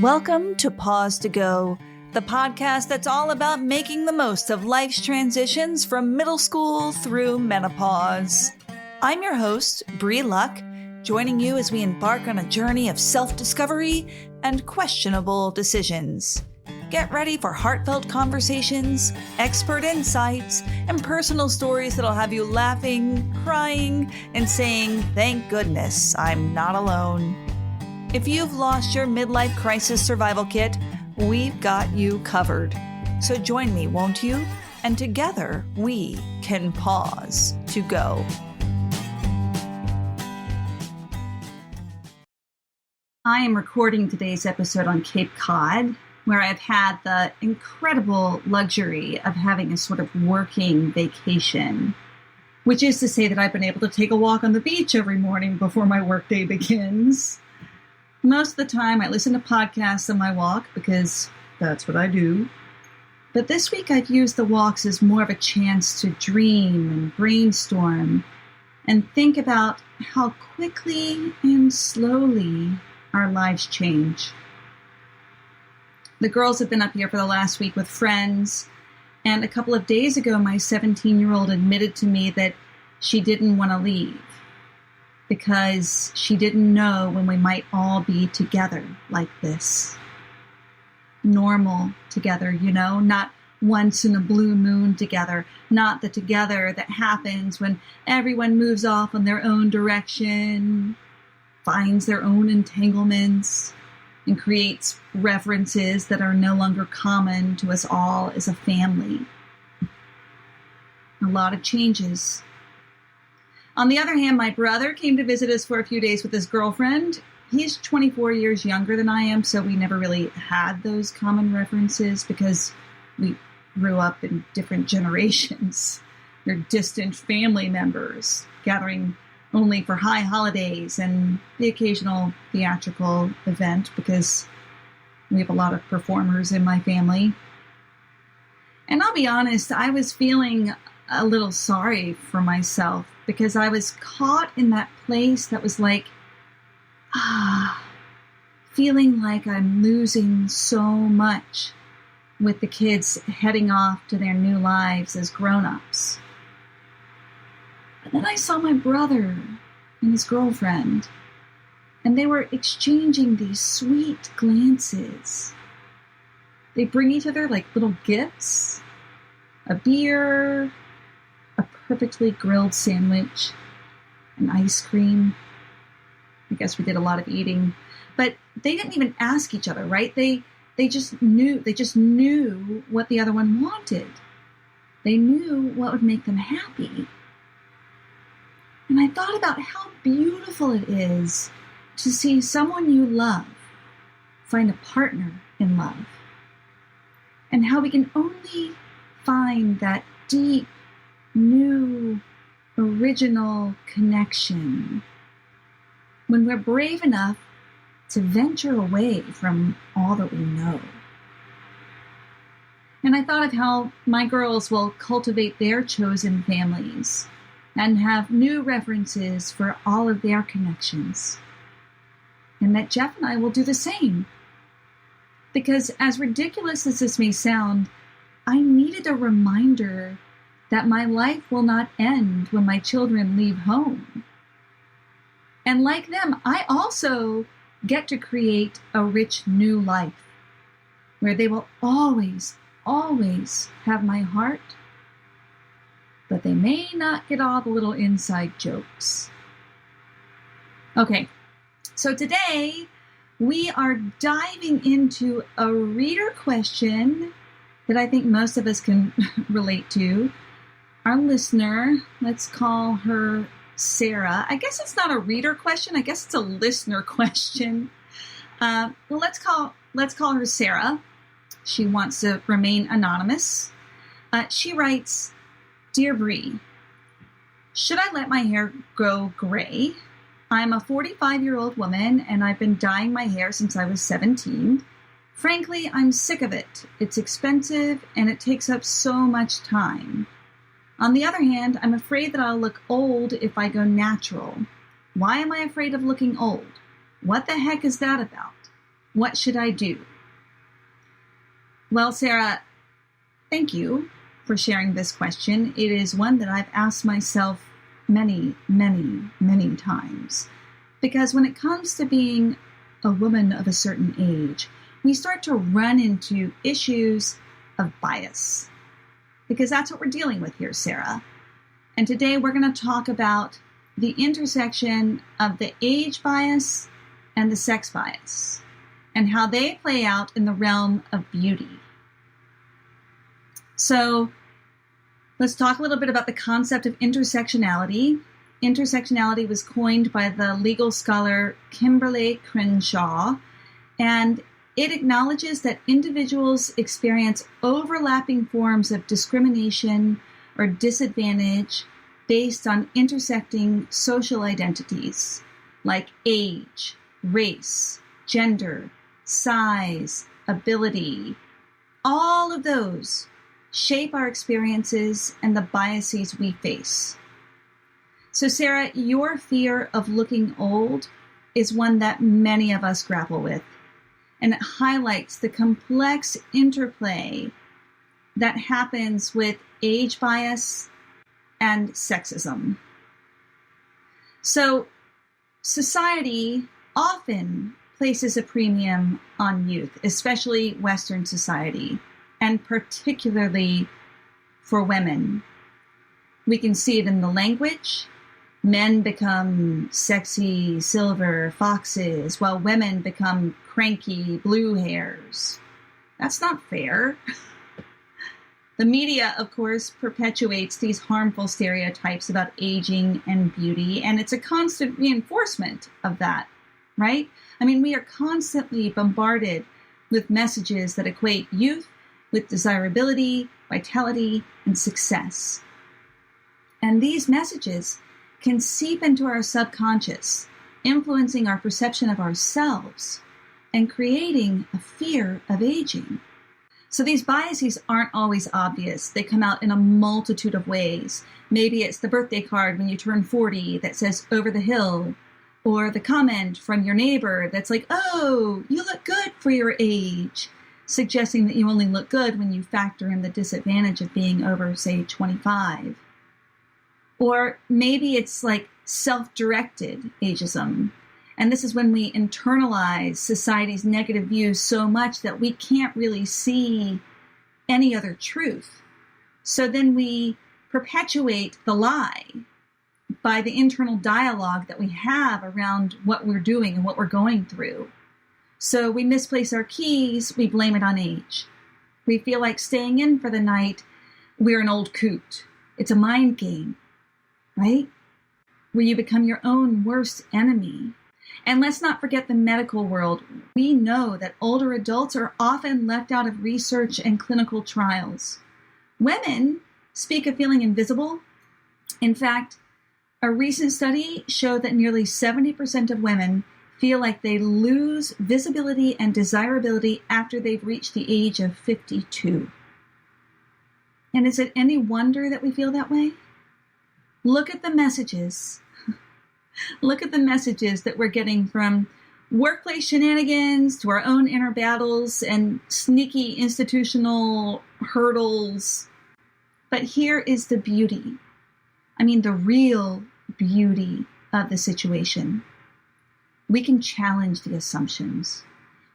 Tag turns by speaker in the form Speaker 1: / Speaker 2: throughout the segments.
Speaker 1: Welcome to Pause to Go, the podcast that's all about making the most of life's transitions from middle school through menopause. I'm your host, Bree Luck, joining you as we embark on a journey of self-discovery and questionable decisions. Get ready for heartfelt conversations, expert insights, and personal stories that'll have you laughing, crying, and saying, "Thank goodness I'm not alone." If you've lost your midlife crisis survival kit, we've got you covered. So join me, won't you? And together we can pause to go. I am recording today's episode on Cape Cod, where I've had the incredible luxury of having a sort of working vacation, which is to say that I've been able to take a walk on the beach every morning before my workday begins. Most of the time, I listen to podcasts on my walk because that's what I do. But this week, I've used the walks as more of a chance to dream and brainstorm and think about how quickly and slowly our lives change. The girls have been up here for the last week with friends, and a couple of days ago, my 17-year-old admitted to me that she didn't want to leave because she didn't know when we might all be together like this. Normal together, you know, not once in a blue moon together, not the together that happens when everyone moves off in their own direction, finds their own entanglements, and creates references that are no longer common to us all as a family. A lot of changes. On the other hand, my brother came to visit us for a few days with his girlfriend. He's 24 years younger than I am, so we never really had those common references because we grew up in different generations. We're distant family members, gathering only for high holidays and the occasional theatrical event because we have a lot of performers in my family. And I'll be honest, I was feeling a little sorry for myself because I was caught in that place that was like, feeling like I'm losing so much with the kids heading off to their new lives as grown-ups. But then I saw my brother and his girlfriend, and they were exchanging these sweet glances. They bring each other like little gifts, a beer, a perfectly grilled sandwich, an ice cream. I guess we did a lot of eating, but they didn't even ask each other, right? They just knew what the other one wanted. They knew what would make them happy. And I thought about how beautiful it is to see someone you love find a partner in love. And how we can only find that deep, new, original connection when we're brave enough to venture away from all that we know. And I thought of how my girls will cultivate their chosen families and have new references for all of their connections. And that Jeff and I will do the same. Because as ridiculous as this may sound, I needed a reminder that my life will not end when my children leave home. And like them, I also get to create a rich new life where they will always, always have my heart, but they may not get all the little inside jokes. Okay, so today we are diving into a reader question that I think most of us can relate to. Our listener, let's call her Sarah. I guess it's not a reader question. I guess it's a listener question. Well, let's call her Sarah. She wants to remain anonymous. She writes, "Dear Bree, should I let my hair go gray? I'm a 45-year-old woman, and I've been dyeing my hair since I was 17. Frankly, I'm sick of it. It's expensive, and it takes up so much time. On the other hand, I'm afraid that I'll look old if I go natural. Why am I afraid of looking old? What the heck is that about? What should I do? Well, Sarah, thank you for sharing this question. It is one that I've asked myself many, many, many times. Because when it comes to being a woman of a certain age, we start to run into issues of bias. Because that's what we're dealing with here, Sarah. And today we're going to talk about the intersection of the age bias and the sex bias, and how they play out in the realm of beauty. So let's talk a little bit about the concept of intersectionality. Intersectionality was coined by the legal scholar Kimberly Crenshaw, and it acknowledges that individuals experience overlapping forms of discrimination or disadvantage based on intersecting social identities like age, race, gender, size, ability. All of those shape our experiences and the biases we face. So, Sarah, your fear of looking old is one that many of us grapple with, and it highlights the complex interplay that happens with age bias and sexism. So, society often places a premium on youth, especially Western society, and particularly for women. We can see it in the language. Men become sexy silver foxes, while women become cranky blue hares. That's not fair. The media, of course, perpetuates these harmful stereotypes about aging and beauty, and it's a constant reinforcement of that, right? I mean, we are constantly bombarded with messages that equate youth with desirability, vitality, and success. And these messages can seep into our subconscious, influencing our perception of ourselves and creating a fear of aging. So these biases aren't always obvious. They come out in a multitude of ways. Maybe it's the birthday card when you turn 40 that says "over the hill," or the comment from your neighbor that's like, "Oh, you look good for your age," suggesting that you only look good when you factor in the disadvantage of being over, say, 25. Or maybe it's like self-directed ageism. And this is when we internalize society's negative views so much that we can't really see any other truth. So then we perpetuate the lie by the internal dialogue that we have around what we're doing and what we're going through. So we misplace our keys, we blame it on age. We feel like staying in for the night, we're an old coot. It's a mind game, right? Where you become your own worst enemy. And let's not forget the medical world. We know that older adults are often left out of research and clinical trials. Women speak of feeling invisible. In fact, a recent study showed that nearly 70% of women feel like they lose visibility and desirability after they've reached the age of 52. And is it any wonder that we feel that way? Look at the messages. Look at the messages that we're getting from workplace shenanigans to our own inner battles and sneaky institutional hurdles. But here is the beauty. I mean, the real beauty of the situation. We can challenge the assumptions.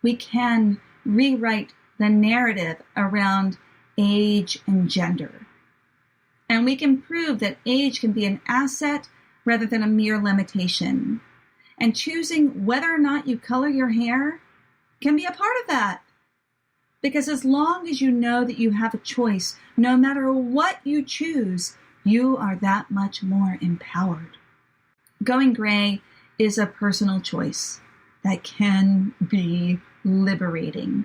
Speaker 1: We can rewrite the narrative around age and gender. And we can prove that age can be an asset rather than a mere limitation. And choosing whether or not you color your hair can be a part of that. Because as long as you know that you have a choice, no matter what you choose, you are that much more empowered. Going gray is a personal choice that can be liberating.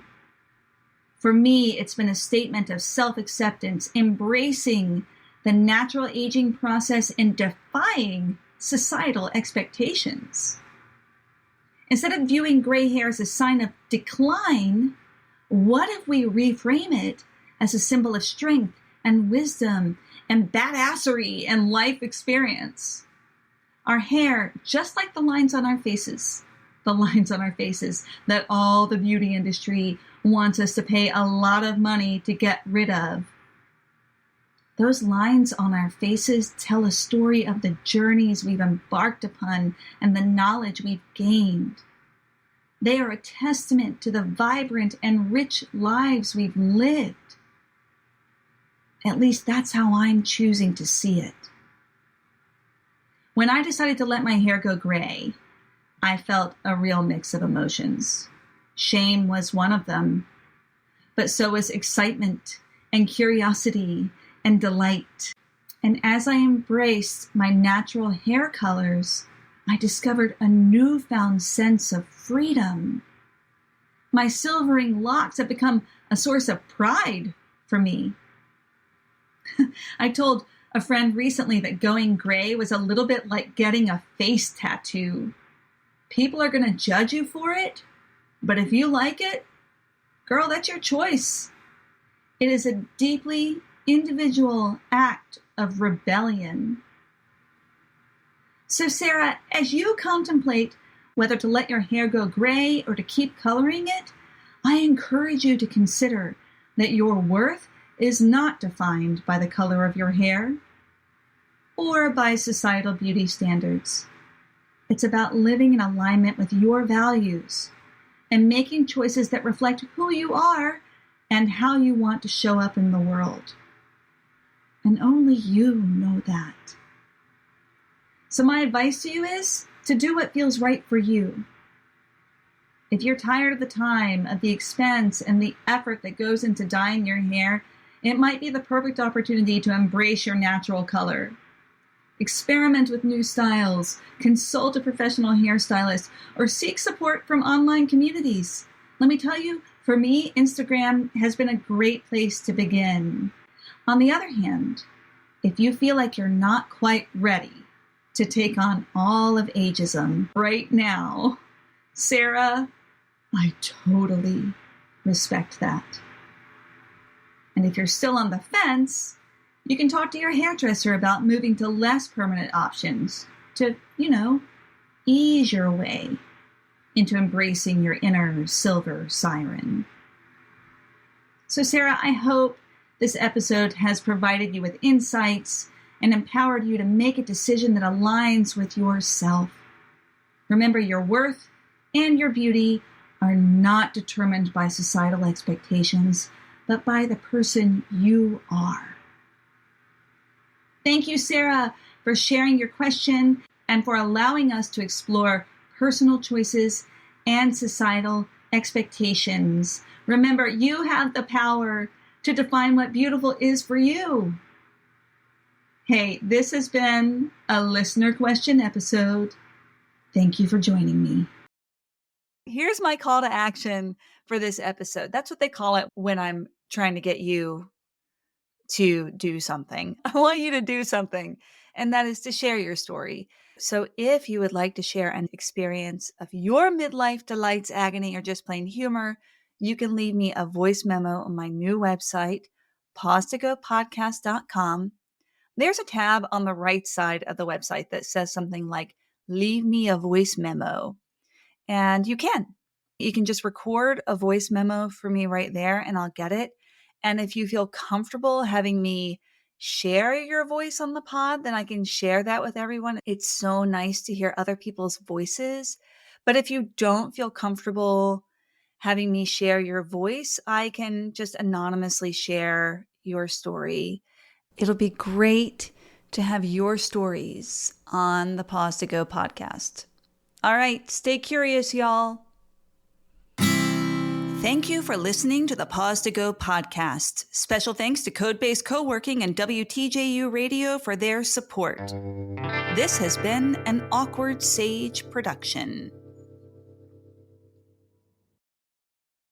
Speaker 1: For me, it's been a statement of self-acceptance, embracing the natural aging process and defying societal expectations. Instead of viewing gray hair as a sign of decline, what if we reframe it as a symbol of strength and wisdom and badassery and life experience? Our hair, just like the lines on our faces, the lines on our faces that all the beauty industry wants us to pay a lot of money to get rid of. Those lines on our faces tell a story of the journeys we've embarked upon and the knowledge we've gained. They are a testament to the vibrant and rich lives we've lived. At least that's how I'm choosing to see it. When I decided to let my hair go gray, I felt a real mix of emotions. Shame was one of them, but so was excitement and curiosity and delight. And as I embraced my natural hair colors, I discovered a newfound sense of freedom. My silvering locks have become a source of pride for me. I told a friend recently that going gray was a little bit like getting a face tattoo. People are going to judge you for it, but if you like it, girl, that's your choice. It is a deeply individual act of rebellion. So Sarah, as you contemplate whether to let your hair go gray or to keep coloring it, I encourage you to consider that your worth is not defined by the color of your hair or by societal beauty standards. It's about living in alignment with your values and making choices that reflect who you are and how you want to show up in the world. And only you know that. So my advice to you is to do what feels right for you. If you're tired of the time, of the expense, and the effort that goes into dyeing your hair, it might be the perfect opportunity to embrace your natural color. Experiment with new styles, consult a professional hairstylist, or seek support from online communities. Let me tell you, for me, Instagram has been a great place to begin. On the other hand, if you feel like you're not quite ready to take on all of ageism right now, Sarah, I totally respect that. And if you're still on the fence, you can talk to your hairdresser about moving to less permanent options to, ease your way into embracing your inner silver siren. So Sarah, I hope this episode has provided you with insights and empowered you to make a decision that aligns with yourself. Remember, your worth and your beauty are not determined by societal expectations, but by the person you are. Thank you, Sarah, for sharing your question and for allowing us to explore personal choices and societal expectations. Remember, you have the power to define what beautiful is for you. Hey, this has been a listener question episode. Thank you for joining me. Here's my call to action for this episode. That's what they call it when I'm trying to get you to do something. I want you to do something, and that is to share your story. So if you would like to share an experience of your midlife delights, agony, or just plain humor, you can leave me a voice memo on my new website, pausetogopodcast.com. There's a tab on the right side of the website that says something like, leave me a voice memo. And you can just record a voice memo for me right there and I'll get it. And if you feel comfortable having me share your voice on the pod, then I can share that with everyone. It's so nice to hear other people's voices. But if you don't feel comfortable having me share your voice, I can just anonymously share your story. It'll be great to have your stories on the Pause to Go podcast. All right, stay curious, y'all. Thank you for listening to the Pause to Go podcast. Special thanks to Codebase Co-working and WTJU Radio for their support. This has been an Awkward Sage production.